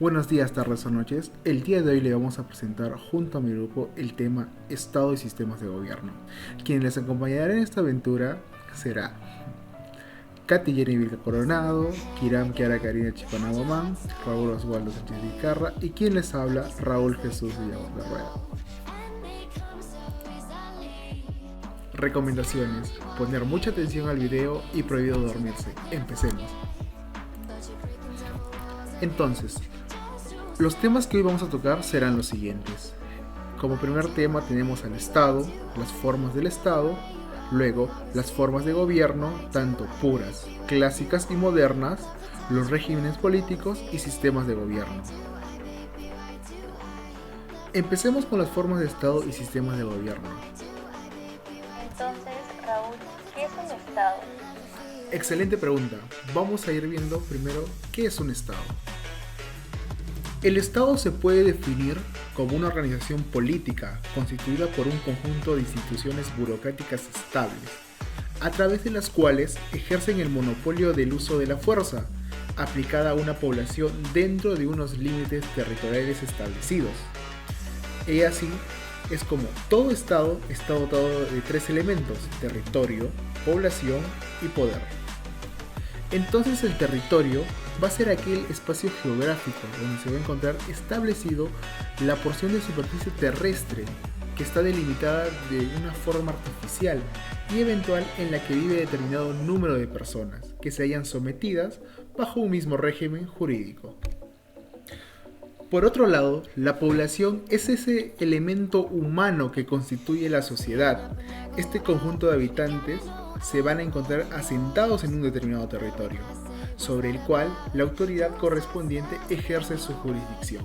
Buenos días, tardes o noches. El día de hoy le vamos a presentar junto a mi grupo el tema Estado y sistemas de gobierno. Quien les acompañará en esta aventura será Katy Jenny Vilca Coronado, Kiram Kiara Karina Chipanagomán, Raúl Osvaldo Sánchez Vizcarra y quien les habla, Raúl Jesús Villalobos de Rueda. Recomendaciones: poner mucha atención al video y prohibido dormirse. Empecemos. Entonces, los temas que hoy vamos a tocar serán los siguientes. Como primer tema tenemos al Estado, las formas del Estado, luego las formas de gobierno, tanto puras, clásicas y modernas, los regímenes políticos y sistemas de gobierno. Empecemos con las formas de Estado y sistemas de gobierno. Entonces, Raúl, ¿qué es un Estado? Excelente pregunta. Vamos a ir viendo primero qué es un Estado. El Estado se puede definir como una organización política constituida por un conjunto de instituciones burocráticas estables, a través de las cuales ejercen el monopolio del uso de la fuerza, aplicada a una población dentro de unos límites territoriales establecidos. Y así es como todo Estado está dotado de tres elementos: territorio, población y poder. Entonces el territorio va a ser aquel espacio geográfico donde se va a encontrar establecido la porción de superficie terrestre que está delimitada de una forma artificial y eventual en la que vive determinado número de personas que se hayan sometidas bajo un mismo régimen jurídico. Por otro lado, la población es ese elemento humano que constituye la sociedad. Este conjunto de habitantes se van a encontrar asentados en un determinado territorio, sobre el cual la autoridad correspondiente ejerce su jurisdicción.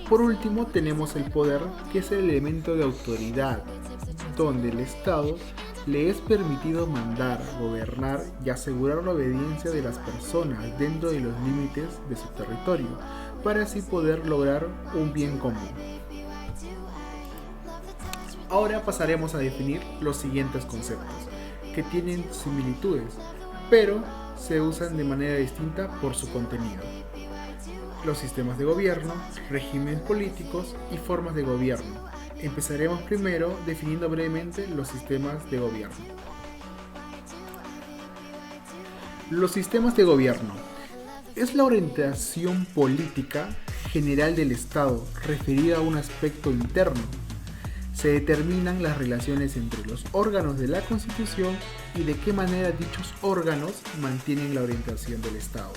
Por último, tenemos el poder, que es el elemento de autoridad, donde el Estado le es permitido mandar, gobernar y asegurar la obediencia de las personas dentro de los límites de su territorio, para así poder lograr un bien común. Ahora pasaremos a definir los siguientes conceptos, que tienen similitudes, pero se usan de manera distinta por su contenido. Los sistemas de gobierno, regímenes políticos y formas de gobierno. Empezaremos primero definiendo brevemente los sistemas de gobierno. Los sistemas de gobierno es la orientación política general del Estado referida a un aspecto interno. Se determinan las relaciones entre los órganos de la Constitución y de qué manera dichos órganos mantienen la orientación del Estado.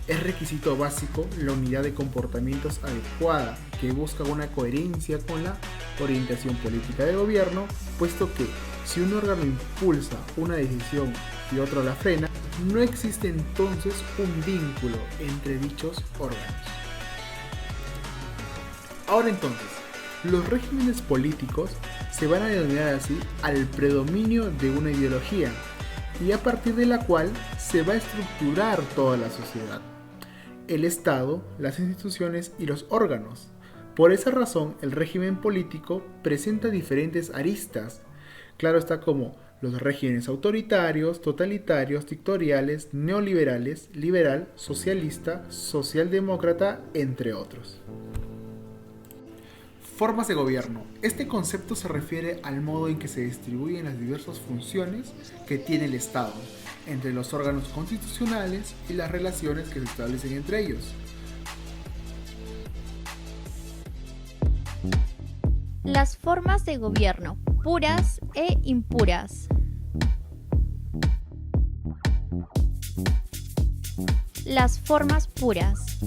Es requisito básico la unidad de comportamientos adecuada, que busca una coherencia con la orientación política de gobierno, puesto que si un órgano impulsa una decisión y otro la frena, no existe entonces un vínculo entre dichos órganos. Ahora entonces, los regímenes políticos se van a denominar así al predominio de una ideología, y a partir de la cual se va a estructurar toda la sociedad, el Estado, las instituciones y los órganos. Por esa razón, el régimen político presenta diferentes aristas. Claro está, como los regímenes autoritarios, totalitarios, dictatoriales, neoliberales, liberal, socialista, socialdemócrata, entre otros. Formas de gobierno. Este concepto se refiere al modo en que se distribuyen las diversas funciones que tiene el Estado entre los órganos constitucionales y las relaciones que se establecen entre ellos. Las formas de gobierno, puras e impuras. Las formas puras.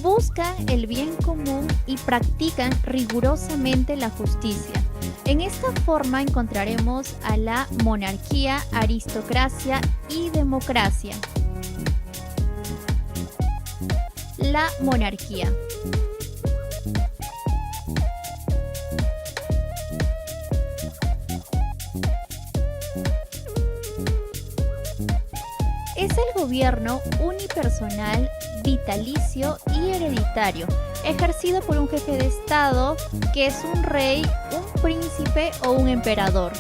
Buscan el bien común y practican rigurosamente la justicia. En esta forma encontraremos a la monarquía, aristocracia y democracia. La monarquía. Es el gobierno unipersonal, vitalicio y hereditario, ejercido por un jefe de Estado que es un rey, un príncipe o un emperador.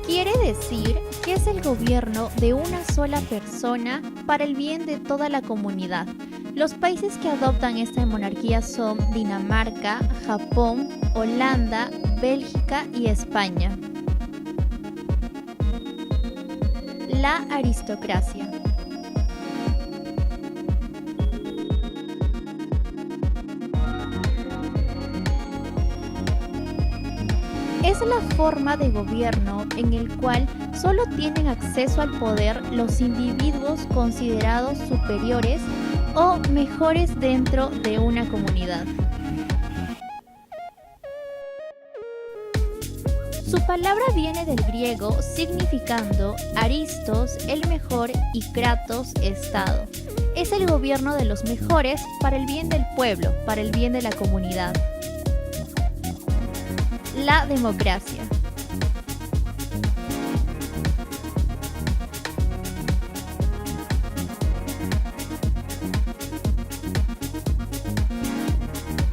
Quiere decir que es el gobierno de una sola persona para el bien de toda la comunidad. Los países que adoptan esta monarquía son Dinamarca, Japón, Holanda, Bélgica y España. La aristocracia. Es la forma de gobierno en el cual solo tienen acceso al poder los individuos considerados superiores o mejores dentro de una comunidad. Su palabra viene del griego significando Aristos, el mejor, y Kratos, Estado. Es el gobierno de los mejores para el bien del pueblo, para el bien de la comunidad. La democracia.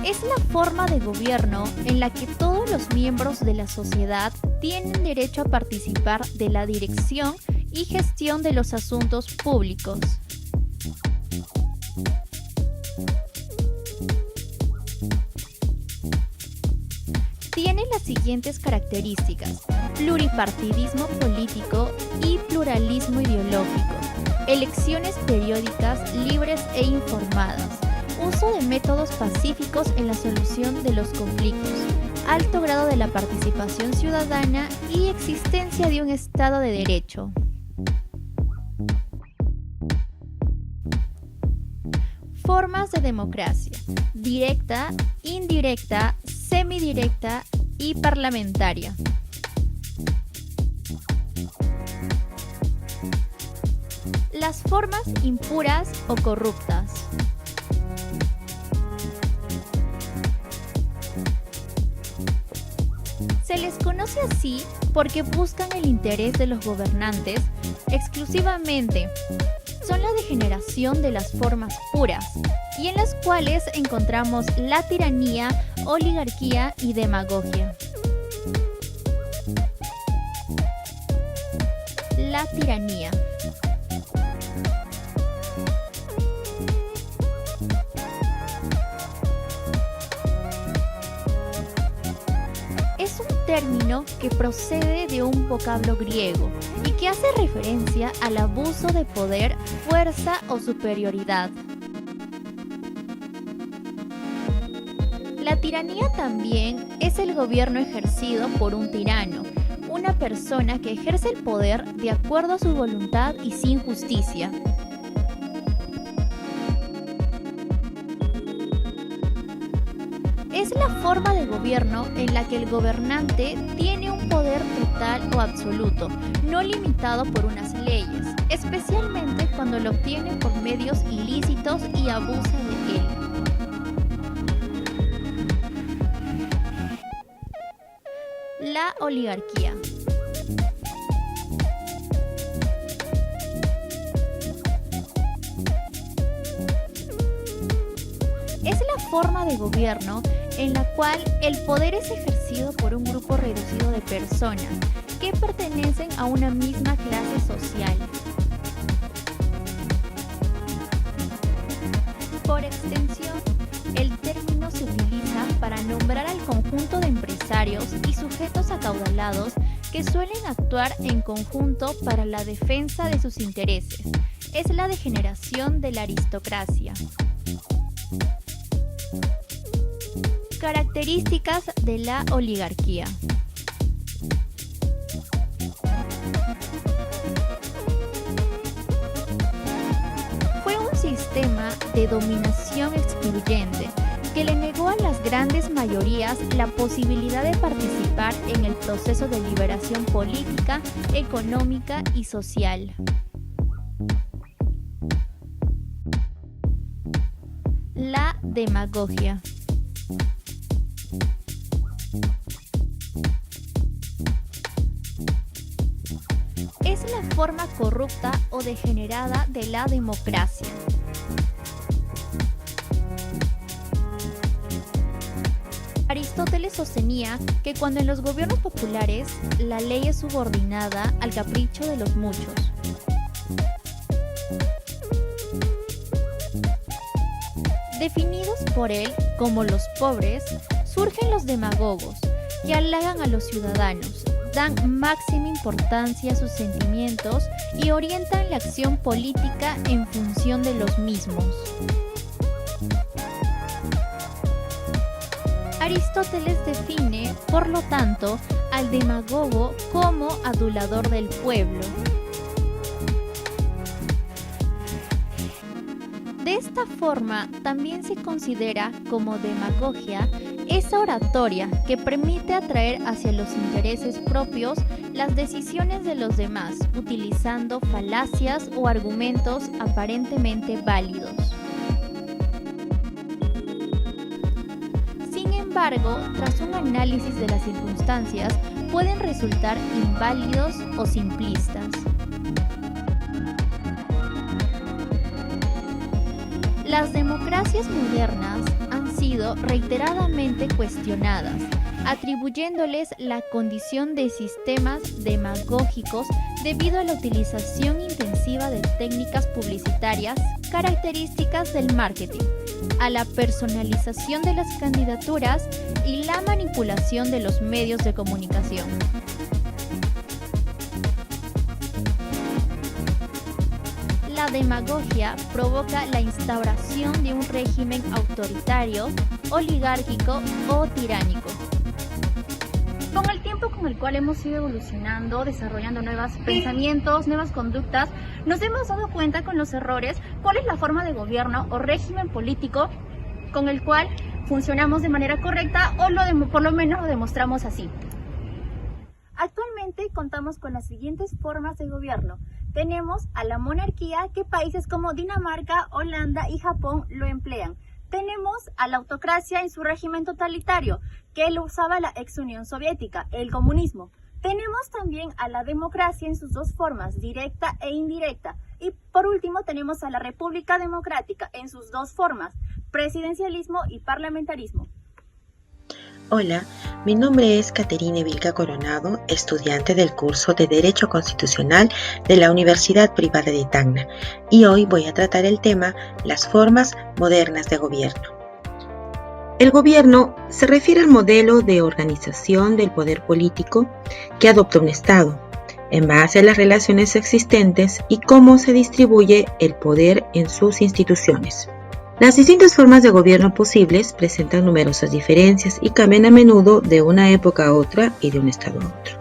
Es la forma de gobierno en la que todos los miembros de la sociedad tienen derecho a participar de la dirección y gestión de los asuntos públicos. Tiene las siguientes características: pluripartidismo político y pluralismo ideológico, elecciones periódicas libres e informadas, uso de métodos pacíficos en la solución de los conflictos, alto grado de la participación ciudadana y existencia de un Estado de Derecho. Formas de democracia: directa, indirecta, semidirecta y parlamentaria. Las formas impuras o corruptas. Se les conoce así porque buscan el interés de los gobernantes exclusivamente. Son la degeneración de las formas puras, y en las cuales encontramos la tiranía, oligarquía y demagogia. La tiranía. Es un término que procede de un vocablo griego y que hace referencia al abuso de poder, fuerza o superioridad. La tiranía también es el gobierno ejercido por un tirano, una persona que ejerce el poder de acuerdo a su voluntad y sin justicia. Es la forma de gobierno en la que el gobernante tiene un poder total o absoluto, no limitado por unas leyes, especialmente cuando lo obtiene por medios ilícitos y abusa de él. La oligarquía. Es la forma de gobierno en la cual el poder es ejercido por un grupo reducido de personas que pertenecen a una misma clase social. Por extensión, el término se utiliza para nombrar al conjunto de empresarios y sujetos acaudalados que suelen actuar en conjunto para la defensa de sus intereses. Es la degeneración de la aristocracia. Características de la oligarquía. Fue un sistema de dominación excluyente que le negó a las grandes mayorías la posibilidad de participar en el proceso de liberación política, económica y social. La demagogia. Es la forma corrupta o degenerada de la democracia. Aristóteles sostenía que cuando en los gobiernos populares la ley es subordinada al capricho de los muchos. Definidos por él como los pobres, surgen los demagogos, que halagan a los ciudadanos, dan máxima importancia a sus sentimientos y orientan la acción política en función de los mismos. Aristóteles define, por lo tanto, al demagogo como adulador del pueblo. De esta forma, también se considera como demagogia esa oratoria que permite atraer hacia los intereses propios las decisiones de los demás, utilizando falacias o argumentos aparentemente válidos. Sin embargo, tras un análisis de las circunstancias, pueden resultar inválidos o simplistas. Las democracias modernas han sido reiteradamente cuestionadas, atribuyéndoles la condición de sistemas demagógicos debido a la utilización intensiva de técnicas publicitarias características del marketing, a la personalización de las candidaturas y la manipulación de los medios de comunicación. La demagogia provoca la instauración de un régimen autoritario, oligárquico o tiránico. Con el tiempo con el cual hemos ido evolucionando, desarrollando nuevos pensamientos, nuevas conductas, nos hemos dado cuenta con los errores cuál es la forma de gobierno o régimen político con el cual funcionamos de manera correcta o por lo menos lo demostramos así. Actualmente contamos con las siguientes formas de gobierno. Tenemos a la monarquía, que países como Dinamarca, Holanda y Japón lo emplean. Tenemos a la autocracia en su régimen totalitario, que lo usaba la ex Unión Soviética, el comunismo. Tenemos también a la democracia en sus dos formas, directa e indirecta. Y por último tenemos a la República Democrática en sus dos formas, presidencialismo y parlamentarismo. Hola, mi nombre es Caterine Vilca Coronado, estudiante del curso de Derecho Constitucional de la Universidad Privada de Tacna, y hoy voy a tratar el tema las formas modernas de gobierno. El gobierno se refiere al modelo de organización del poder político que adopta un Estado, en base a las relaciones existentes y cómo se distribuye el poder en sus instituciones. Las distintas formas de gobierno posibles presentan numerosas diferencias y cambian a menudo de una época a otra y de un estado a otro.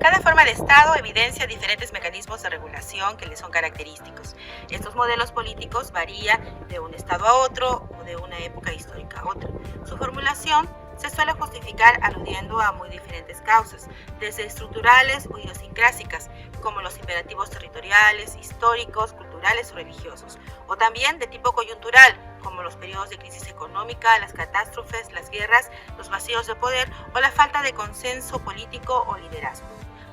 Cada forma de Estado evidencia diferentes mecanismos de regulación que le son característicos. Estos modelos políticos varían de un Estado a otro o de una época histórica a otra. Su formulación se suele justificar aludiendo a muy diferentes causas, desde estructurales o idiosincrásicas, como los imperativos territoriales, históricos, culturales o religiosos, o también de tipo coyuntural, como los periodos de crisis económica, las catástrofes, las guerras, los vacíos de poder o la falta de consenso político o liderazgo.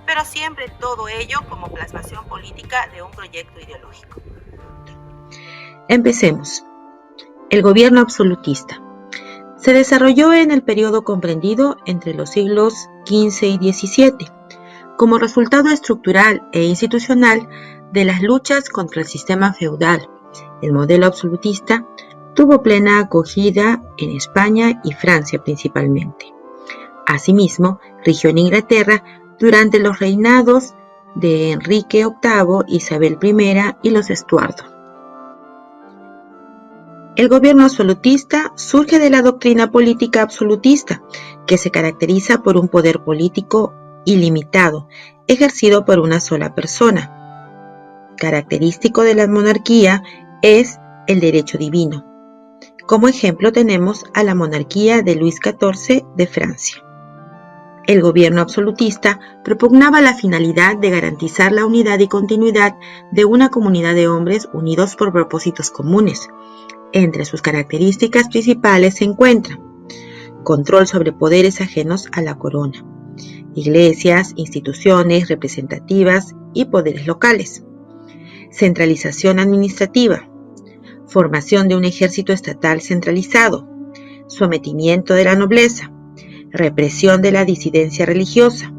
Pero siempre todo ello como plasmación política de un proyecto ideológico. Empecemos. El gobierno absolutista. Se desarrolló en el periodo comprendido entre los siglos XV y XVII, como resultado estructural e institucional de las luchas contra el sistema feudal. El modelo absolutista tuvo plena acogida en España y Francia principalmente. Asimismo, rigió en Inglaterra durante los reinados de Enrique VIII, Isabel I y los Estuardo. El gobierno absolutista surge de la doctrina política absolutista, que se caracteriza por un poder político ilimitado, ejercido por una sola persona. Característico de la monarquía es el derecho divino. Como ejemplo tenemos a la monarquía de Luis XIV de Francia. El gobierno absolutista propugnaba la finalidad de garantizar la unidad y continuidad de una comunidad de hombres unidos por propósitos comunes. Entre sus características principales se encuentran control sobre poderes ajenos a la corona, iglesias, instituciones representativas y poderes locales, centralización administrativa, formación de un ejército estatal centralizado, sometimiento de la nobleza, represión de la disidencia religiosa,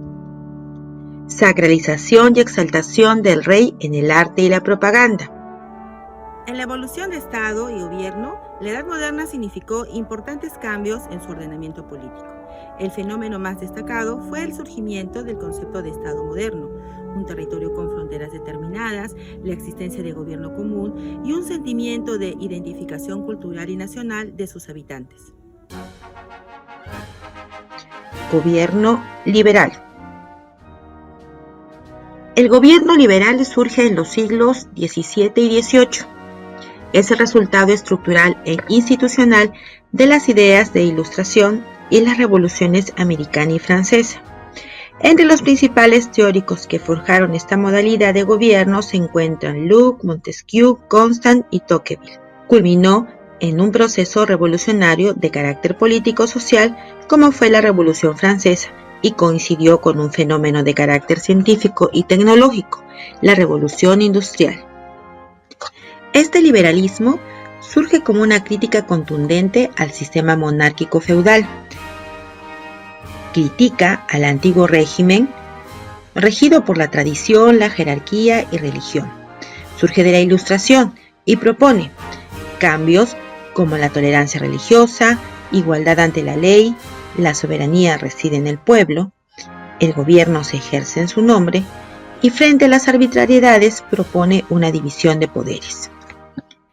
sacralización y exaltación del rey en el arte y la propaganda. En la evolución de Estado y gobierno, la Edad Moderna significó importantes cambios en su ordenamiento político. El fenómeno más destacado fue el surgimiento del concepto de Estado moderno, un territorio con fronteras determinadas, la existencia de gobierno común y un sentimiento de identificación cultural y nacional de sus habitantes. Gobierno liberal. El gobierno liberal surge en los siglos XVII y XVIII. Es el resultado estructural e institucional de las ideas de Ilustración y las revoluciones americana y francesa. Entre los principales teóricos que forjaron esta modalidad de gobierno se encuentran Locke, Montesquieu, Constant y Tocqueville. Culminó en un proceso revolucionario de carácter político-social como fue la Revolución Francesa y coincidió con un fenómeno de carácter científico y tecnológico, la Revolución Industrial. Este liberalismo surge como una crítica contundente al sistema monárquico feudal. Critica al antiguo régimen regido por la tradición, la jerarquía y religión. Surge de la Ilustración y propone cambios como la tolerancia religiosa, igualdad ante la ley, la soberanía reside en el pueblo, el gobierno se ejerce en su nombre y frente a las arbitrariedades propone una división de poderes.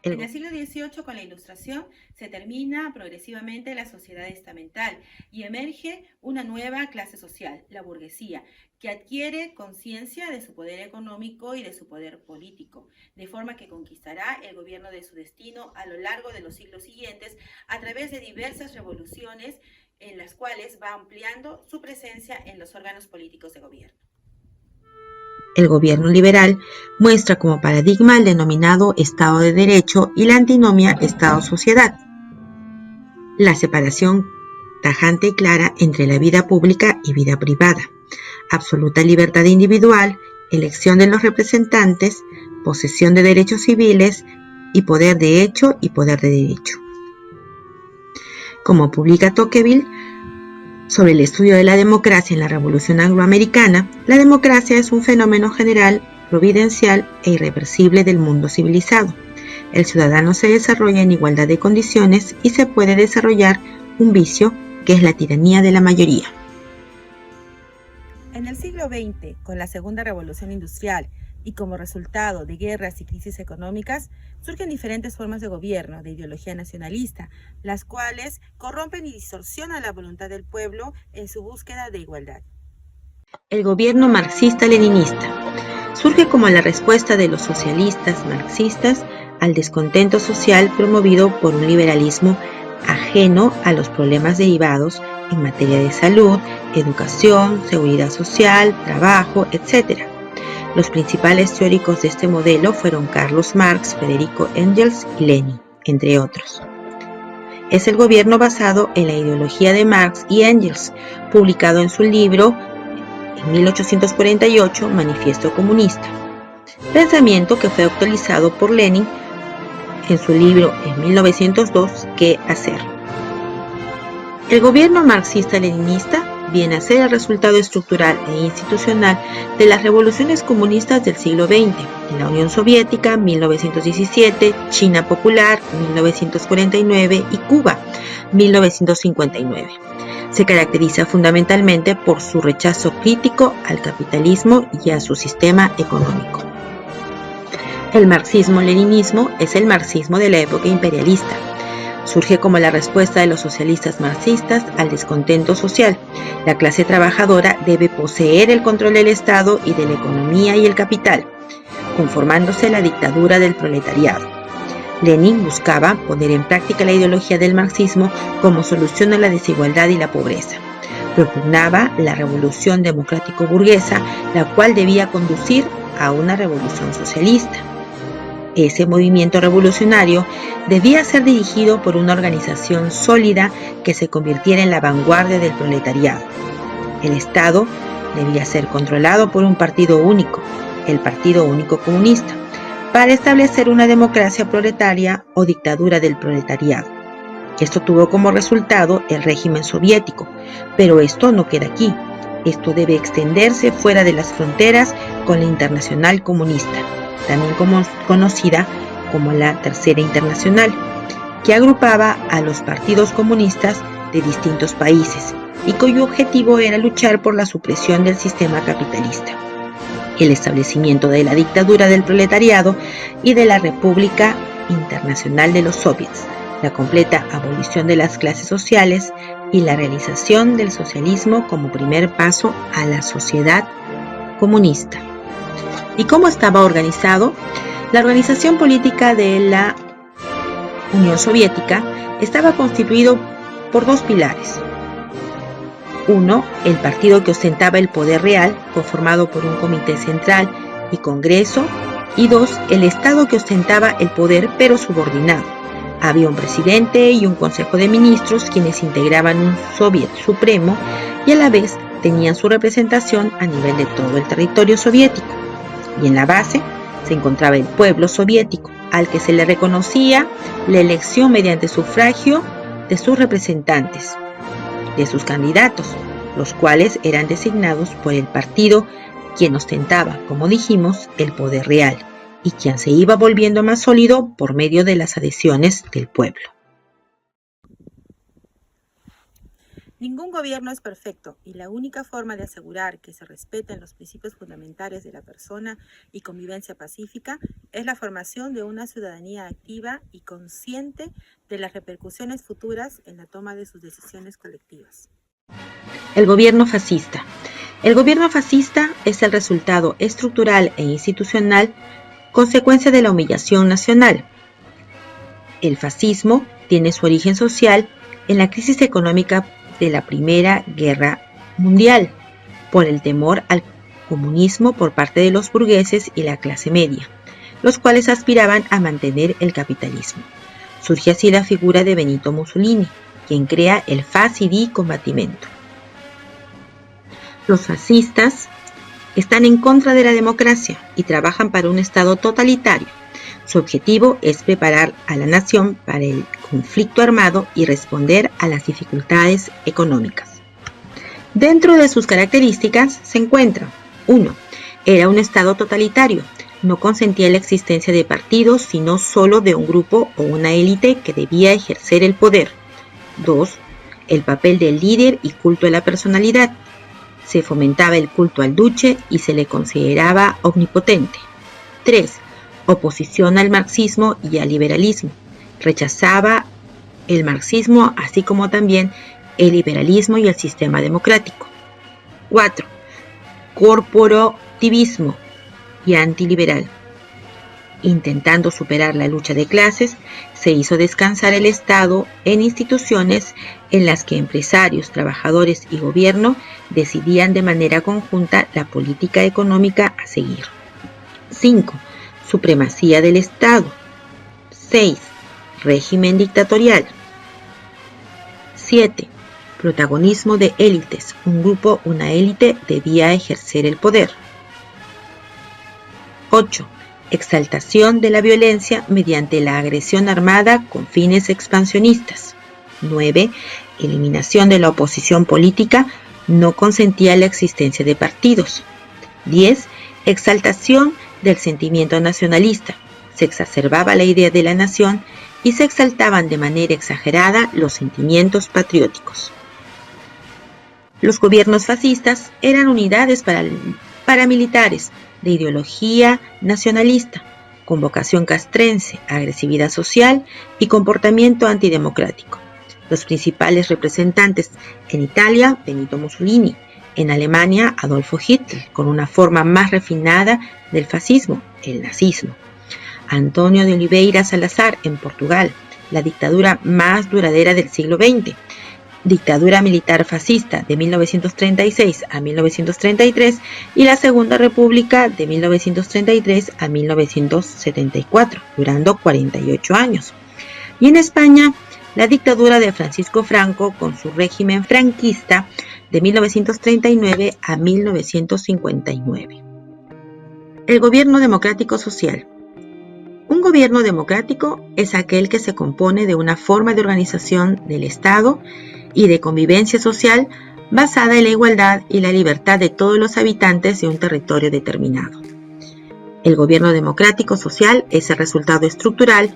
En el siglo XVIII, con la Ilustración, se termina progresivamente la sociedad estamental y emerge una nueva clase social, la burguesía, que adquiere conciencia de su poder económico y de su poder político, de forma que conquistará el gobierno de su destino a lo largo de los siglos siguientes a través de diversas revoluciones en las cuales va ampliando su presencia en los órganos políticos de gobierno. El gobierno liberal muestra como paradigma el denominado Estado de Derecho y la antinomia Estado-Sociedad. La separación tajante y clara entre la vida pública y vida privada, absoluta libertad individual, elección de los representantes, posesión de derechos civiles y poder de hecho y poder de derecho. Como publica Tocqueville, sobre el estudio de la democracia en la Revolución Angloamericana, la democracia es un fenómeno general, providencial e irreversible del mundo civilizado. El ciudadano se desarrolla en igualdad de condiciones y se puede desarrollar un vicio que es la tiranía de la mayoría. En el siglo XX, con la Segunda Revolución Industrial y como resultado de guerras y crisis económicas, surgen diferentes formas de gobierno de ideología nacionalista, las cuales corrompen y distorsionan la voluntad del pueblo en su búsqueda de igualdad. El gobierno marxista-leninista surge como la respuesta de los socialistas marxistas al descontento social promovido por un liberalismo ajeno a los problemas derivados en materia de salud, educación, seguridad social, trabajo, etc. Los principales teóricos de este modelo fueron Carlos Marx, Federico Engels y Lenin, entre otros. Es el gobierno basado en la ideología de Marx y Engels, publicado en su libro en 1848, Manifiesto Comunista, pensamiento que fue actualizado por Lenin en su libro en 1902, ¿Qué hacer? El gobierno marxista-leninista viene a ser el resultado estructural e institucional de las revoluciones comunistas del siglo XX, en la Unión Soviética, 1917, China Popular, 1949 y Cuba, 1959. Se caracteriza fundamentalmente por su rechazo crítico al capitalismo y a su sistema económico. El marxismo-leninismo es el marxismo de la época imperialista. Surge como la respuesta de los socialistas marxistas al descontento social. La clase trabajadora debe poseer el control del Estado y de la economía y el capital, conformándose la dictadura del proletariado. Lenin buscaba poner en práctica la ideología del marxismo como solución a la desigualdad y la pobreza. Propugnaba la revolución democrático-burguesa, la cual debía conducir a una revolución socialista. Ese movimiento revolucionario debía ser dirigido por una organización sólida que se convirtiera en la vanguardia del proletariado. El Estado debía ser controlado por un partido único, el Partido Único Comunista, para establecer una democracia proletaria o dictadura del proletariado. Esto tuvo como resultado el régimen soviético, pero esto no queda aquí. Esto debe extenderse fuera de las fronteras con la Internacional Comunista, también conocida como la Tercera Internacional, que agrupaba a los partidos comunistas de distintos países y cuyo objetivo era luchar por la supresión del sistema capitalista, el establecimiento de la dictadura del proletariado y de la República Internacional de los Soviets, la completa abolición de las clases sociales y la realización del socialismo como primer paso a la sociedad comunista. ¿Y cómo estaba organizado? La organización política de la Unión Soviética estaba constituido por dos pilares. Uno, el partido que ostentaba el poder real, conformado por un comité central y congreso. Y dos, el Estado que ostentaba el poder pero subordinado. Había un presidente y un consejo de ministros quienes integraban un soviet supremo y a la vez tenían su representación a nivel de todo el territorio soviético. Y en la base se encontraba el pueblo soviético, al que se le reconocía la elección mediante sufragio de sus representantes, de sus candidatos, los cuales eran designados por el partido, quien ostentaba, como dijimos, el poder real, y quien se iba volviendo más sólido por medio de las adhesiones del pueblo. Ningún gobierno es perfecto y la única forma de asegurar que se respeten los principios fundamentales de la persona y convivencia pacífica es la formación de una ciudadanía activa y consciente de las repercusiones futuras en la toma de sus decisiones colectivas. El gobierno fascista. El gobierno fascista es el resultado estructural e institucional consecuencia de la humillación nacional. El fascismo tiene su origen social en la crisis económica de la Primera Guerra Mundial, por el temor al comunismo por parte de los burgueses y la clase media, los cuales aspiraban a mantener el capitalismo. Surge así la figura de Benito Mussolini, quien crea el Fas-ID Combattimento. Los fascistas están en contra de la democracia y trabajan para un Estado totalitario. Su objetivo es preparar a la nación para el conflicto armado y responder a las dificultades económicas. Dentro de sus características se encuentra: 1. Era un Estado totalitario. No consentía la existencia de partidos, sino solo de un grupo o una élite que debía ejercer el poder. 2. El papel del líder y culto a la personalidad. Se fomentaba el culto al duce y se le consideraba omnipotente. 3. Oposición al marxismo y al liberalismo. Rechazaba el marxismo, así como también el liberalismo y el sistema democrático. 4. Corporativismo y antiliberal. Intentando superar la lucha de clases, se hizo descansar el Estado en instituciones en las que empresarios, trabajadores y gobierno decidían de manera conjunta la política económica a seguir. 5. Supremacía del Estado. 6. Régimen dictatorial. 7. Protagonismo de élites. Un grupo, una élite, debía ejercer el poder. 8. Exaltación de la violencia mediante la agresión armada con fines expansionistas. 9. Eliminación de la oposición política. No consentía la existencia de partidos. 10. Exaltación del sentimiento nacionalista. Se exacerbaba la idea de la nación y se exaltaban de manera exagerada los sentimientos patrióticos. Los gobiernos fascistas eran unidades paramilitares de ideología nacionalista, con vocación castrense, agresividad social y comportamiento antidemocrático. Los principales representantes en Italia, Benito Mussolini; en Alemania, Adolfo Hitler, con una forma más refinada del fascismo, el nazismo. Antonio de Oliveira Salazar en Portugal, la dictadura más duradera del siglo XX. Dictadura militar fascista de 1936 a 1933 y la Segunda República de 1933 a 1974, durando 48 años. Y en España, la dictadura de Francisco Franco con su régimen franquista de 1939 a 1959. El gobierno democrático social. Un gobierno democrático es aquel que se compone de una forma de organización del Estado y de convivencia social basada en la igualdad y la libertad de todos los habitantes de un territorio determinado. El gobierno democrático social es el resultado estructural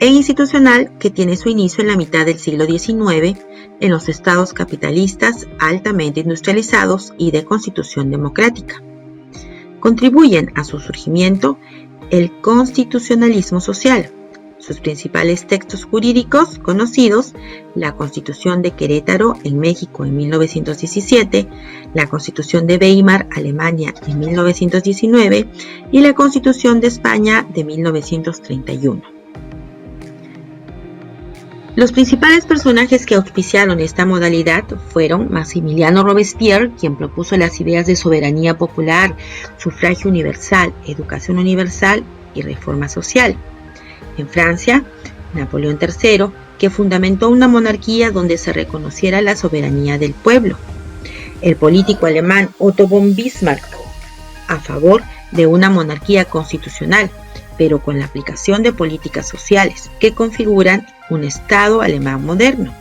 e institucional que tiene su inicio en la mitad del siglo XIX en los estados capitalistas altamente industrializados y de constitución democrática. Contribuyen a su surgimiento el constitucionalismo social. Sus principales textos jurídicos conocidos, la Constitución de Querétaro en México en 1917, la Constitución de Weimar, Alemania en 1919 y la Constitución de España de 1931. Los principales personajes que auspiciaron esta modalidad fueron Maximiliano Robespierre, quien propuso las ideas de soberanía popular, sufragio universal, educación universal y reforma social. En Francia, Napoleón III, que fundamentó una monarquía donde se reconociera la soberanía del pueblo. El político alemán Otto von Bismarck, a favor de una monarquía constitucional, pero con la aplicación de políticas sociales que configuran un Estado alemán moderno.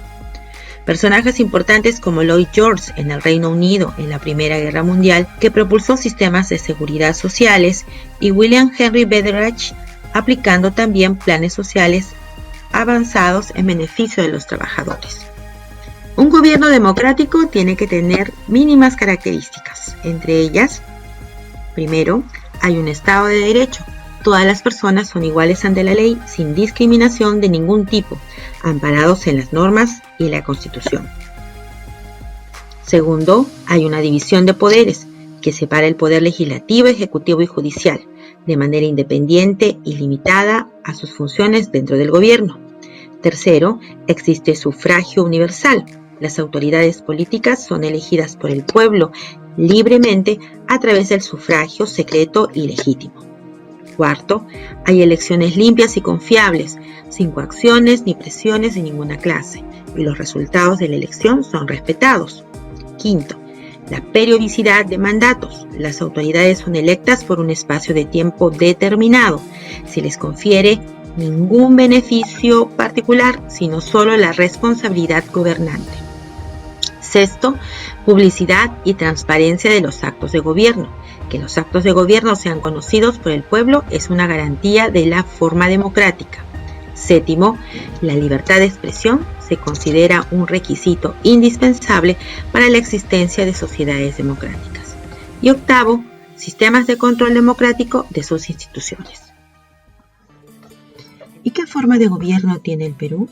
Personajes importantes como Lloyd George en el Reino Unido en la Primera Guerra Mundial, que propulsó sistemas de seguridad sociales, y William Henry Beveridge, aplicando también planes sociales avanzados en beneficio de los trabajadores. Un gobierno democrático tiene que tener mínimas características, entre ellas, primero, hay un Estado de Derecho. Todas las personas son iguales ante la ley, sin discriminación de ningún tipo, amparados en las normas y la Constitución. Segundo, hay una división de poderes que separa el poder legislativo, ejecutivo y judicial, de manera independiente y limitada a sus funciones dentro del gobierno. Tercero, existe sufragio universal. Las autoridades políticas son elegidas por el pueblo libremente a través del sufragio secreto y legítimo. Cuarto, hay elecciones limpias y confiables, sin coacciones ni presiones de ninguna clase, y los resultados de la elección son respetados. Quinto, la periodicidad de mandatos. Las autoridades son electas por un espacio de tiempo determinado. Se les confiere ningún beneficio particular, sino solo la responsabilidad gobernante. Sexto, publicidad y transparencia de los actos de gobierno. Que los actos de gobierno sean conocidos por el pueblo es una garantía de la forma democrática. Séptimo, la libertad de expresión se considera un requisito indispensable para la existencia de sociedades democráticas. Y octavo, sistemas de control democrático de sus instituciones. ¿Y qué forma de gobierno tiene el Perú?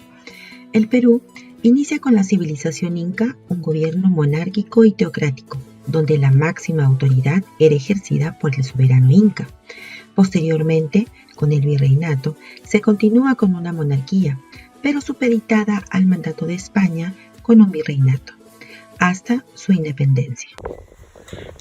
El Perú inicia con la civilización inca un gobierno monárquico y teocrático, donde la máxima autoridad era ejercida por el soberano inca. Posteriormente, con el virreinato, se continúa con una monarquía, pero supeditada al mandato de España con un virreinato, hasta su independencia.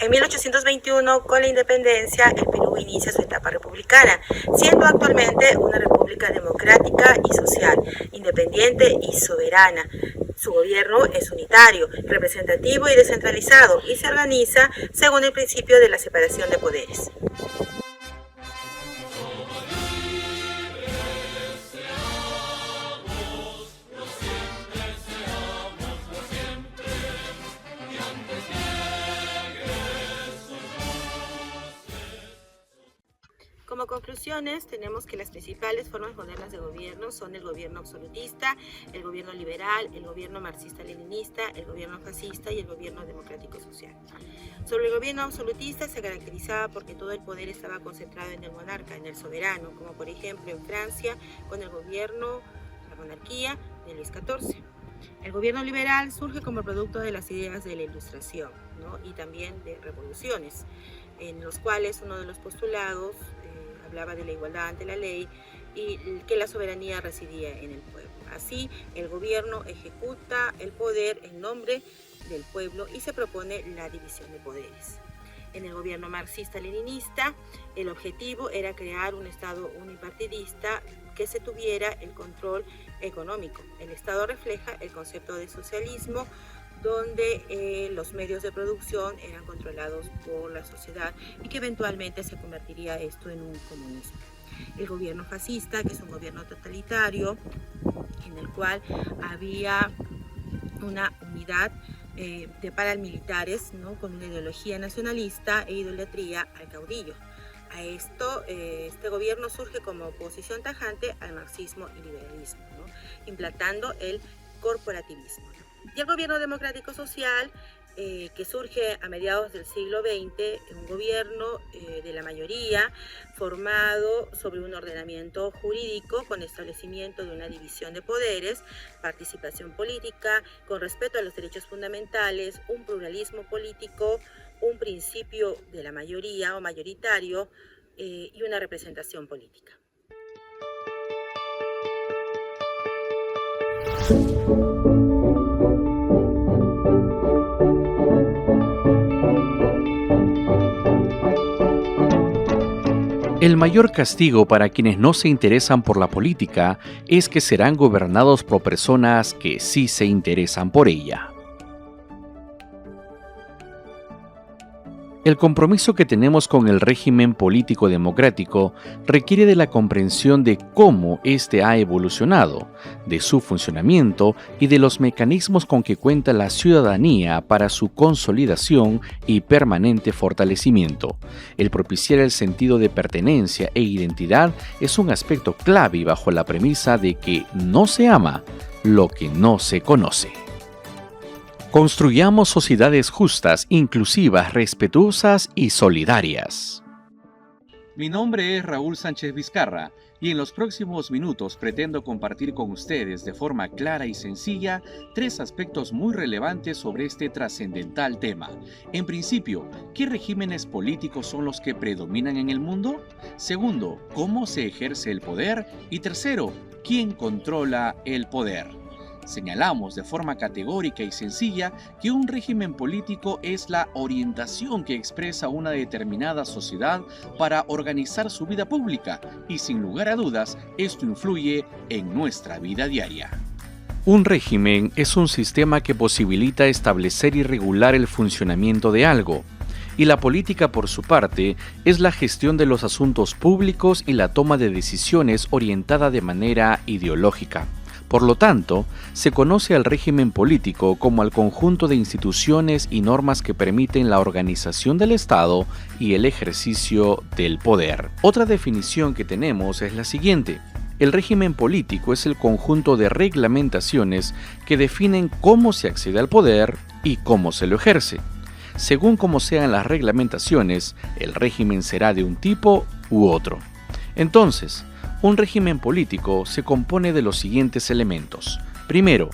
En 1821, con la independencia, el Perú inicia su etapa republicana, siendo actualmente una república democrática y social, independiente y soberana. Su gobierno es unitario, representativo y descentralizado y se organiza según el principio de la separación de poderes. Como conclusiones, tenemos que las principales formas modernas de gobierno son el gobierno absolutista, el gobierno liberal, el gobierno marxista-leninista, el gobierno fascista y el gobierno democrático-social. Sobre el gobierno absolutista se caracterizaba porque todo el poder estaba concentrado en el monarca, en el soberano, como por ejemplo en Francia con el gobierno, la monarquía de Luis XIV. El gobierno liberal surge como producto de las ideas de la Ilustración, ¿no? Y también de revoluciones, en los cuales uno de los postulados hablaba de la igualdad ante la ley y que la soberanía residía en el pueblo. Así, el gobierno ejecuta el poder en nombre del pueblo y se propone la división de poderes. En el gobierno marxista-leninista, el objetivo era crear un Estado unipartidista que se tuviera el control económico. El Estado refleja el concepto de socialismo, donde los medios de producción eran controlados por la sociedad y que eventualmente se convertiría esto en un comunismo. el gobierno fascista, que es un gobierno totalitario, en el cual había una unidad de paramilitares, ¿no?, con una ideología nacionalista e idolatría al caudillo. A esto, este gobierno surge como oposición tajante al marxismo y liberalismo, ¿no?, implantando el corporativismo, ¿no? Y el gobierno democrático social, que surge a mediados del siglo XX, un gobierno de la mayoría formado sobre un ordenamiento jurídico con establecimiento de una división de poderes, participación política, con respeto a los derechos fundamentales, un pluralismo político, un principio de la mayoría o mayoritario y una representación política. El mayor castigo para quienes no se interesan por la política es que serán gobernados por personas que sí se interesan por ella. El compromiso que tenemos con el régimen político democrático requiere de la comprensión de cómo éste ha evolucionado, de su funcionamiento y de los mecanismos con que cuenta la ciudadanía para su consolidación y permanente fortalecimiento. El propiciar el sentido de pertenencia e identidad es un aspecto clave bajo la premisa de que no se ama lo que no se conoce. Construyamos sociedades justas, inclusivas, respetuosas y solidarias. Mi nombre es Raúl Sánchez Vizcarra y en los próximos minutos pretendo compartir con ustedes de forma clara y sencilla 3 aspectos muy relevantes sobre este trascendental tema. En principio, ¿qué regímenes políticos son los que predominan en el mundo? Segundo, ¿cómo se ejerce el poder? Y tercero, ¿quién controla el poder? Señalamos de forma categórica y sencilla que un régimen político es la orientación que expresa una determinada sociedad para organizar su vida pública y sin lugar a dudas esto influye en nuestra vida diaria. Un régimen es un sistema que posibilita establecer y regular el funcionamiento de algo, y la política por su parte es la gestión de los asuntos públicos y la toma de decisiones orientada de manera ideológica. Por lo tanto, se conoce al régimen político como al conjunto de instituciones y normas que permiten la organización del Estado y el ejercicio del poder. Otra definición que tenemos es la siguiente. El régimen político es el conjunto de reglamentaciones que definen cómo se accede al poder y cómo se lo ejerce. Según cómo sean las reglamentaciones, el régimen será de un tipo u otro. Entonces, un régimen político se compone de los siguientes elementos. Primero,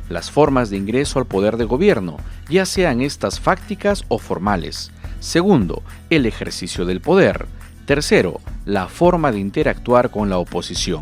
las formas de ingreso al poder de gobierno, ya sean estas fácticas o formales. Segundo, el ejercicio del poder. Tercero, la forma de interactuar con la oposición.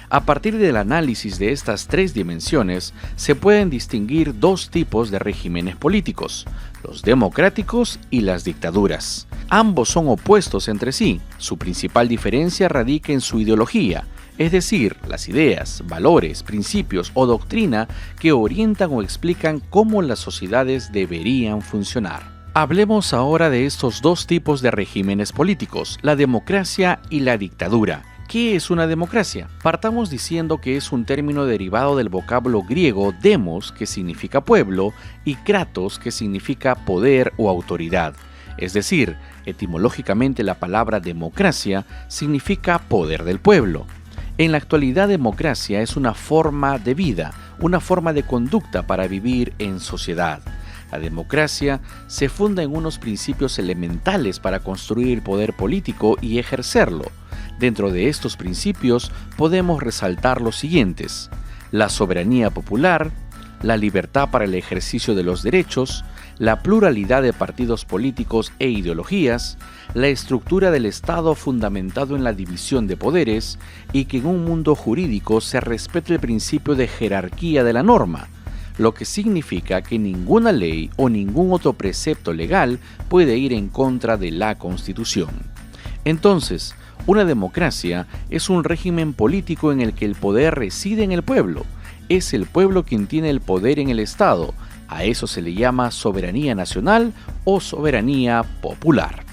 A partir del análisis de estas 3 dimensiones, se pueden distinguir 2 tipos de regímenes políticos, los democráticos y las dictaduras. Ambos son opuestos entre sí. Su principal diferencia radica en su ideología, es decir, las ideas, valores, principios o doctrina que orientan o explican cómo las sociedades deberían funcionar. Hablemos ahora de estos 2 tipos de regímenes políticos, la democracia y la dictadura. ¿Qué es una democracia? Partamos diciendo que es un término derivado del vocablo griego demos, que significa pueblo, y kratos, que significa poder o autoridad. Es decir, etimológicamente la palabra democracia significa poder del pueblo. En la actualidad, democracia es una forma de vida, una forma de conducta para vivir en sociedad. La democracia se funda en unos principios elementales para construir el poder político y ejercerlo. Dentro de estos principios podemos resaltar los siguientes: la soberanía popular, la libertad para el ejercicio de los derechos, la pluralidad de partidos políticos e ideologías, la estructura del Estado fundamentado en la división de poderes y que en un mundo jurídico se respete el principio de jerarquía de la norma, lo que significa que ninguna ley o ningún otro precepto legal puede ir en contra de la Constitución. Entonces, una democracia es un régimen político en el que el poder reside en el pueblo. Es el pueblo quien tiene el poder en el Estado. A eso se le llama soberanía nacional o soberanía popular.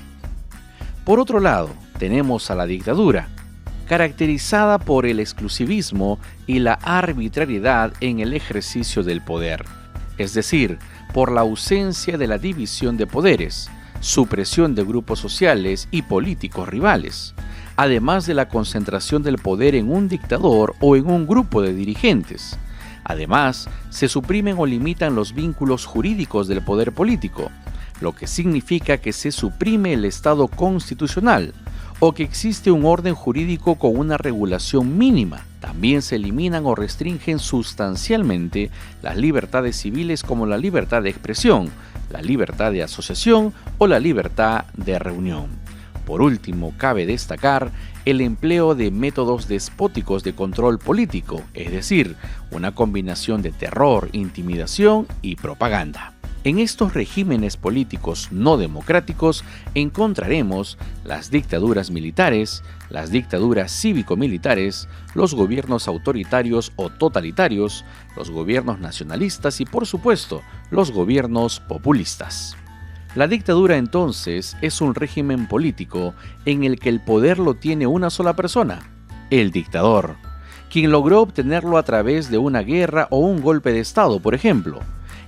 Por otro lado, tenemos a la dictadura. caracterizada por el exclusivismo y la arbitrariedad en el ejercicio del poder, es decir, por la ausencia de la división de poderes, supresión de grupos sociales y políticos rivales, además de la concentración del poder en un dictador o en un grupo de dirigentes. Además, se suprimen o limitan los vínculos jurídicos del poder político, lo que significa que se suprime el Estado constitucional o que existe un orden jurídico con una regulación mínima. También se eliminan o restringen sustancialmente las libertades civiles como la libertad de expresión, la libertad de asociación o la libertad de reunión. Por último, cabe destacar el empleo de métodos despóticos de control político, es decir, una combinación de terror, intimidación y propaganda. En estos regímenes políticos no democráticos encontraremos las dictaduras militares, las dictaduras cívico-militares, los gobiernos autoritarios o totalitarios, los gobiernos nacionalistas y, por supuesto, los gobiernos populistas. La dictadura, entonces, es un régimen político en el que el poder lo tiene una sola persona, el dictador, quien logró obtenerlo a través de una guerra o un golpe de Estado, por ejemplo.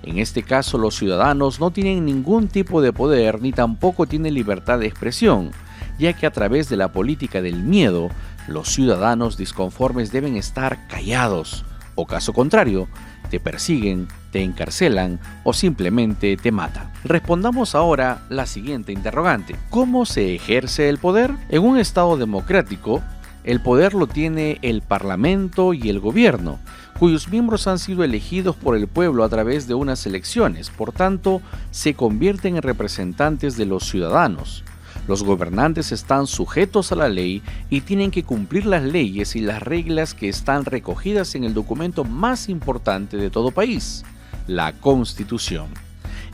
En este caso, los ciudadanos no tienen ningún tipo de poder ni tampoco tienen libertad de expresión, ya que a través de la política del miedo, los ciudadanos disconformes deben estar callados, o caso contrario, te persiguen, te encarcelan o simplemente te matan. Respondamos ahora la siguiente interrogante: ¿cómo se ejerce el poder? En un Estado democrático, el poder lo tiene el Parlamento y el gobierno, cuyos miembros han sido elegidos por el pueblo a través de unas elecciones, por tanto, se convierten en representantes de los ciudadanos. Los gobernantes están sujetos a la ley y tienen que cumplir las leyes y las reglas que están recogidas en el documento más importante de todo país, la Constitución.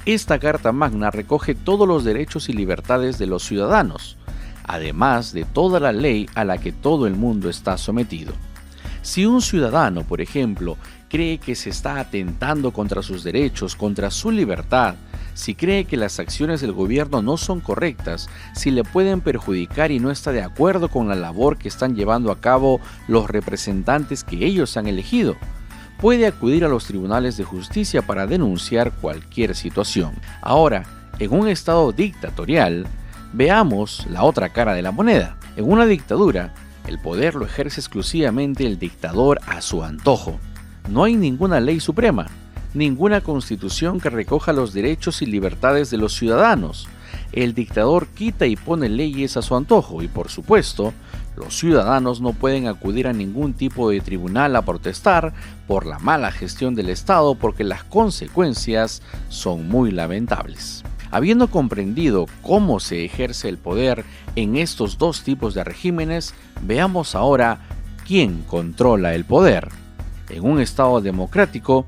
Esta Carta Magna recoge todos los derechos y libertades de los ciudadanos, además de toda la ley a la que todo el mundo está sometido. Si un ciudadano, por ejemplo, cree que se está atentando contra sus derechos, contra su libertad, si cree que las acciones del gobierno no son correctas, si le pueden perjudicar y no está de acuerdo con la labor que están llevando a cabo los representantes que ellos han elegido, puede acudir a los tribunales de justicia para denunciar cualquier situación. Ahora, en un estado dictatorial, veamos la otra cara de la moneda. En una dictadura, el poder lo ejerce exclusivamente el dictador a su antojo. No hay ninguna ley suprema, ninguna constitución que recoja los derechos y libertades de los ciudadanos. El dictador quita y pone leyes a su antojo y, por supuesto, los ciudadanos no pueden acudir a ningún tipo de tribunal a protestar por la mala gestión del Estado porque las consecuencias son muy lamentables. Habiendo comprendido cómo se ejerce el poder en estos dos tipos de regímenes, veamos ahora quién controla el poder. En un Estado democrático,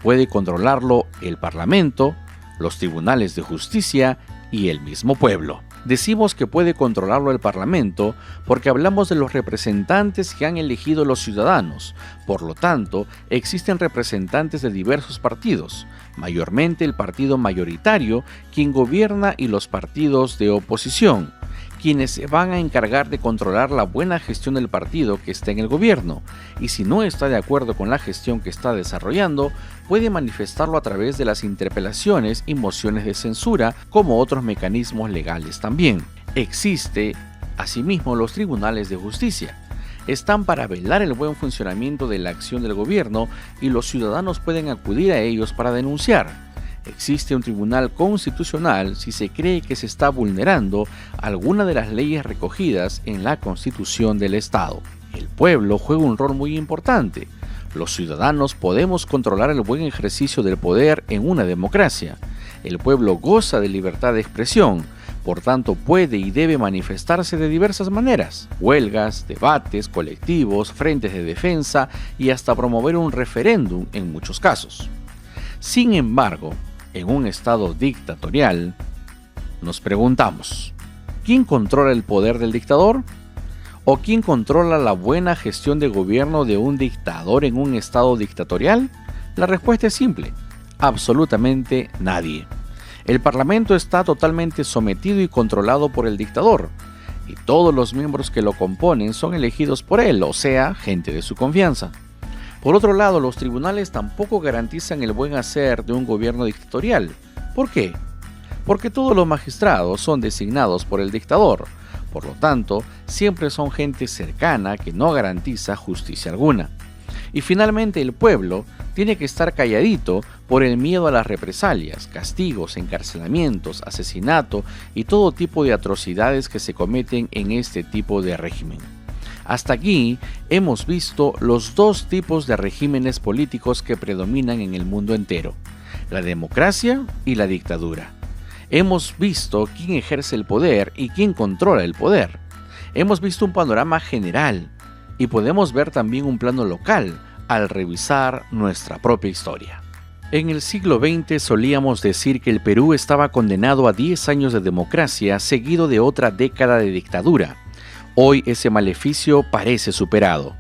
puede controlarlo el Parlamento, los tribunales de justicia y el mismo pueblo. Decimos que puede controlarlo el Parlamento porque hablamos de los representantes que han elegido los ciudadanos. Por lo tanto, existen representantes de diversos partidos, mayormente el partido mayoritario, quien gobierna, y los partidos de oposición, quienes se van a encargar de controlar la buena gestión del partido que está en el gobierno, y si no está de acuerdo con la gestión que está desarrollando, puede manifestarlo a través de las interpelaciones y mociones de censura, como otros mecanismos legales también. Existe, asimismo, los tribunales de justicia. Están para velar el buen funcionamiento de la acción del gobierno y los ciudadanos pueden acudir a ellos para denunciar. Existe un tribunal constitucional si se cree que se está vulnerando alguna de las leyes recogidas en la Constitución del Estado. El pueblo juega un rol muy importante. Los ciudadanos podemos controlar el buen ejercicio del poder en una democracia. El pueblo goza de libertad de expresión, por tanto puede y debe manifestarse de diversas maneras: huelgas, debates, colectivos, frentes de defensa y hasta promover un referéndum en muchos casos. Sin embargo, en un estado dictatorial, nos preguntamos, ¿quién controla el poder del dictador? ¿O quién controla la buena gestión de gobierno de un dictador en un estado dictatorial? La respuesta es simple: absolutamente nadie. El Parlamento está totalmente sometido y controlado por el dictador. y todos los miembros que lo componen son elegidos por él, o sea, gente de su confianza. Por otro lado, los tribunales tampoco garantizan el buen hacer de un gobierno dictatorial. ¿Por qué? Porque todos los magistrados son designados por el dictador. Por lo tanto, siempre son gente cercana que no garantiza justicia alguna. Y finalmente el pueblo tiene que estar calladito por el miedo a las represalias, castigos, encarcelamientos, asesinato y todo tipo de atrocidades que se cometen en este tipo de régimen. Hasta aquí hemos visto los dos tipos de regímenes políticos que predominan en el mundo entero, la democracia y la dictadura. Hemos visto quién ejerce el poder y quién controla el poder. Hemos visto un panorama general y podemos ver también un plano local al revisar nuestra propia historia. En el siglo XX solíamos decir que el Perú estaba condenado a 10 años de democracia seguido de otra década de dictadura. Hoy ese maleficio parece superado.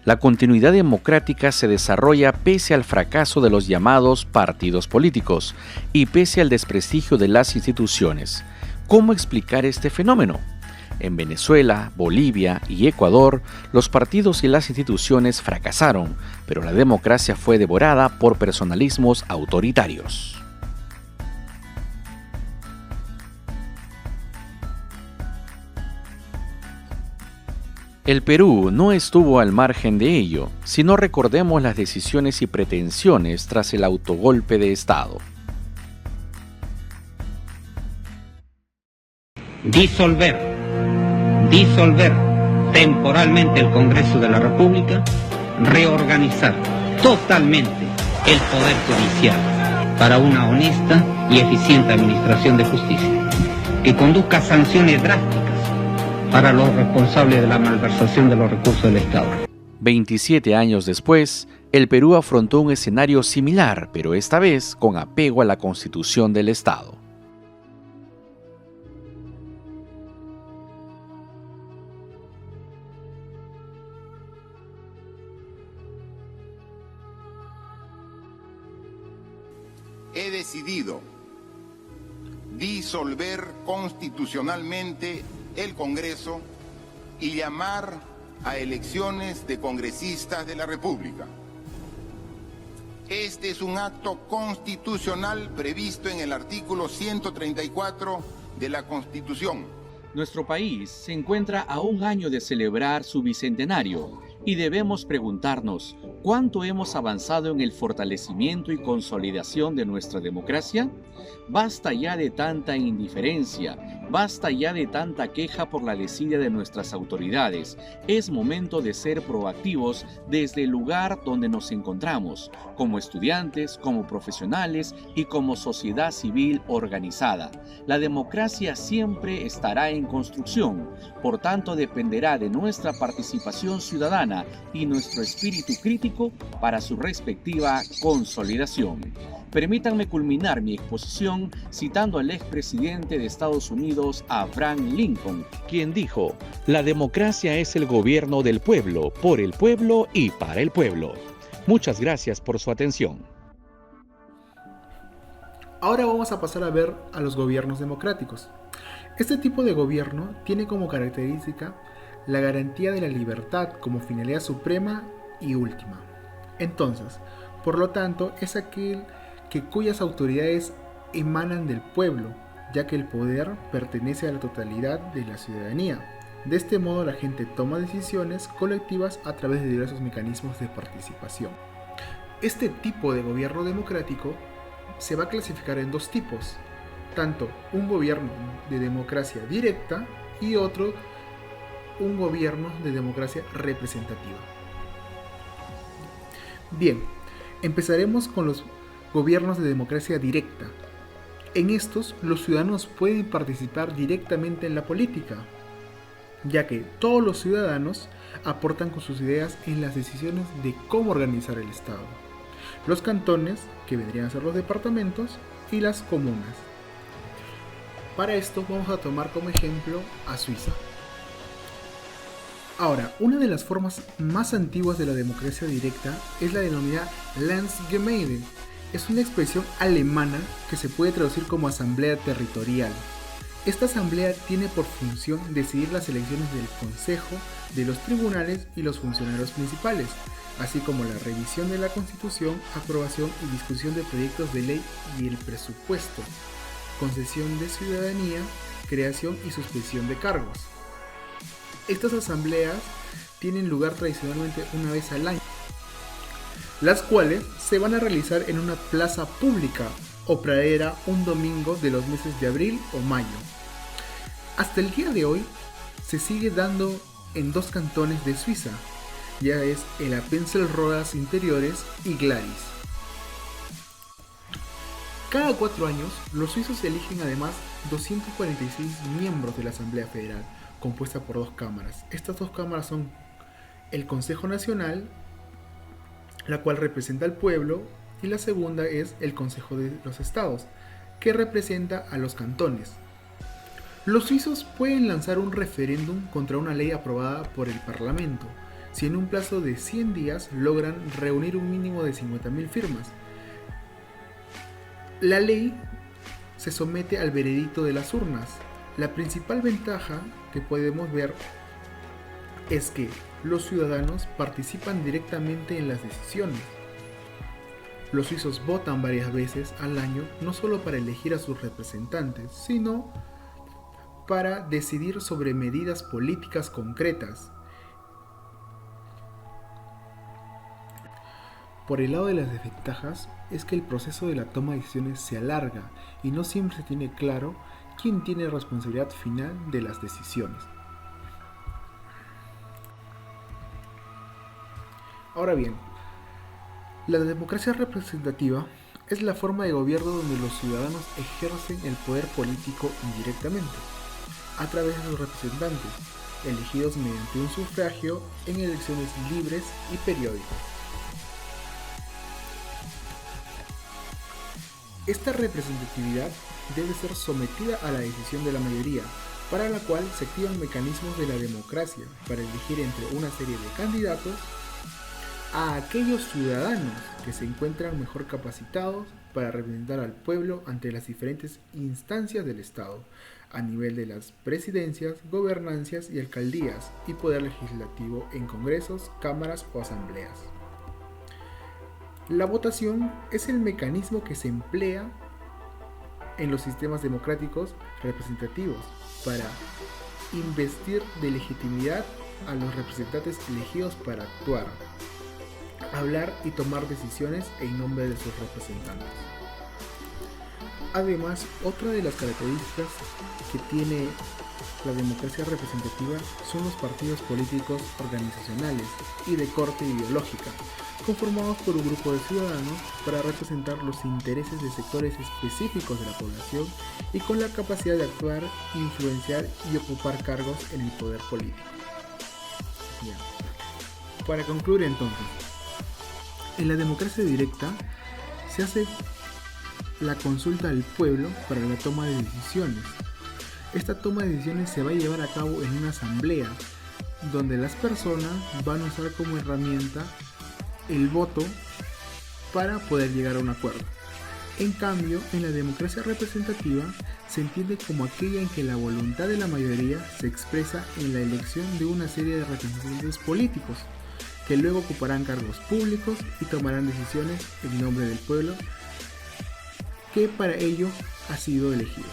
La continuidad democrática se desarrolla pese al fracaso de los llamados partidos políticos y pese al desprestigio de las instituciones. ¿Cómo explicar este fenómeno? En Venezuela, Bolivia y Ecuador, los partidos y las instituciones fracasaron, pero la democracia fue devorada por personalismos autoritarios. El Perú no estuvo al margen de ello, si no recordemos las decisiones y pretensiones tras el autogolpe de Estado. Disolver temporalmente el Congreso de la República, reorganizar totalmente el Poder Judicial para una honesta y eficiente administración de justicia, que conduzca a sanciones drásticas para los responsables de la malversación de los recursos del Estado. 27 años después, el Perú afrontó un escenario similar, pero esta vez con apego a la Constitución del Estado. He decidido disolver constitucionalmente el Congreso y llamar a elecciones de congresistas de la República. Este es un acto constitucional previsto en el artículo 134 de la Constitución. Nuestro país se encuentra a un año de celebrar su bicentenario y debemos preguntarnos, ¿cuánto hemos avanzado en el fortalecimiento y consolidación de nuestra democracia? Basta ya de tanta indiferencia, basta ya de tanta queja por la desidia de nuestras autoridades. Es momento de ser proactivos desde el lugar donde nos encontramos, como estudiantes, como profesionales y como sociedad civil organizada. La democracia siempre estará en construcción, por tanto dependerá de nuestra participación ciudadana y nuestro espíritu crítico para su respectiva consolidación. Permítanme culminar mi exposición citando al expresidente de Estados Unidos, Abraham Lincoln, quien dijo: "La democracia es el gobierno del pueblo, por el pueblo y para el pueblo". Muchas gracias por su atención. Ahora vamos a pasar a ver a los gobiernos democráticos. Este tipo de gobierno tiene como característica la garantía de la libertad como finalidad suprema y última. Entonces, por lo tanto, es aquel cuyas autoridades emanan del pueblo, ya que el poder pertenece a la totalidad de la ciudadanía. De este modo, la gente toma decisiones colectivas a través de diversos mecanismos de participación. Este tipo de gobierno democrático se va a clasificar en dos tipos, tanto un gobierno de democracia directa y otro, un gobierno de democracia representativa. Bien, empezaremos con los gobiernos de democracia directa. En estos, los ciudadanos pueden participar directamente en la política, ya que todos los ciudadanos aportan con sus ideas en las decisiones de cómo organizar el Estado. Los cantones, que vendrían a ser los departamentos, y las comunas. Para esto vamos a tomar como ejemplo a Suiza. Ahora, una de las formas más antiguas de la democracia directa es la denominada Landsgemeinde. Es una expresión alemana que se puede traducir como asamblea territorial. Esta asamblea tiene por función decidir las elecciones del Consejo, de los tribunales y los funcionarios principales, así como la revisión de la Constitución, aprobación y discusión de proyectos de ley y el presupuesto, concesión de ciudadanía, creación y suspensión de cargos. Estas asambleas tienen lugar tradicionalmente una vez al año, las cuales se van a realizar en una plaza pública o pradera un domingo de los meses de abril o mayo. Hasta el día de hoy se sigue dando en 2 cantones de Suiza, ya es el Appenzell-Rodas Interiores y Glarus. Cada 4 años, los suizos eligen además 246 miembros de la Asamblea Federal, compuesta por 2 cámaras. Estas 2 cámaras son el Consejo Nacional, la cual representa al pueblo, y la segunda es el Consejo de los Estados, que representa a los cantones. Los suizos pueden lanzar un referéndum contra una ley aprobada por el Parlamento, si en un plazo de 100 días logran reunir un mínimo de 50.000 firmas. La ley se somete al veredicto de las urnas. La principal ventaja que podemos ver es que los ciudadanos participan directamente en las decisiones. Los suizos votan varias veces al año, no solo para elegir a sus representantes, sino para decidir sobre medidas políticas concretas. Por el lado de las desventajas es que el proceso de la toma de decisiones se alarga y no siempre se tiene claro quién tiene responsabilidad final de las decisiones. Ahora bien, la democracia representativa es la forma de gobierno donde los ciudadanos ejercen el poder político indirectamente, a través de sus representantes, elegidos mediante un sufragio en elecciones libres y periódicas. Esta representatividad debe ser sometida a la decisión de la mayoría, para la cual se activan mecanismos de la democracia para elegir entre una serie de candidatos a aquellos ciudadanos que se encuentran mejor capacitados para representar al pueblo ante las diferentes instancias del Estado, a nivel de las presidencias, gobernancias y alcaldías, y poder legislativo en congresos, cámaras o asambleas. La votación es el mecanismo que se emplea en los sistemas democráticos representativos para investir de legitimidad a los representantes elegidos para actuar, hablar y tomar decisiones en nombre de sus representantes. Además, otra de las características que tiene la democracia representativa son los partidos políticos organizacionales y de corte ideológica, conformados por un grupo de ciudadanos para representar los intereses de sectores específicos de la población y con la capacidad de actuar, influenciar y ocupar cargos en el poder político. Bien. Para concluir entonces, en la democracia directa se hace la consulta al pueblo para la toma de decisiones. Esta toma de decisiones se va a llevar a cabo en una asamblea, donde las personas van a usar como herramienta el voto para poder llegar a un acuerdo. En cambio, en la democracia representativa se entiende como aquella en que la voluntad de la mayoría se expresa en la elección de una serie de representantes políticos, que luego ocuparán cargos públicos y tomarán decisiones en nombre del pueblo que para ello ha sido elegido.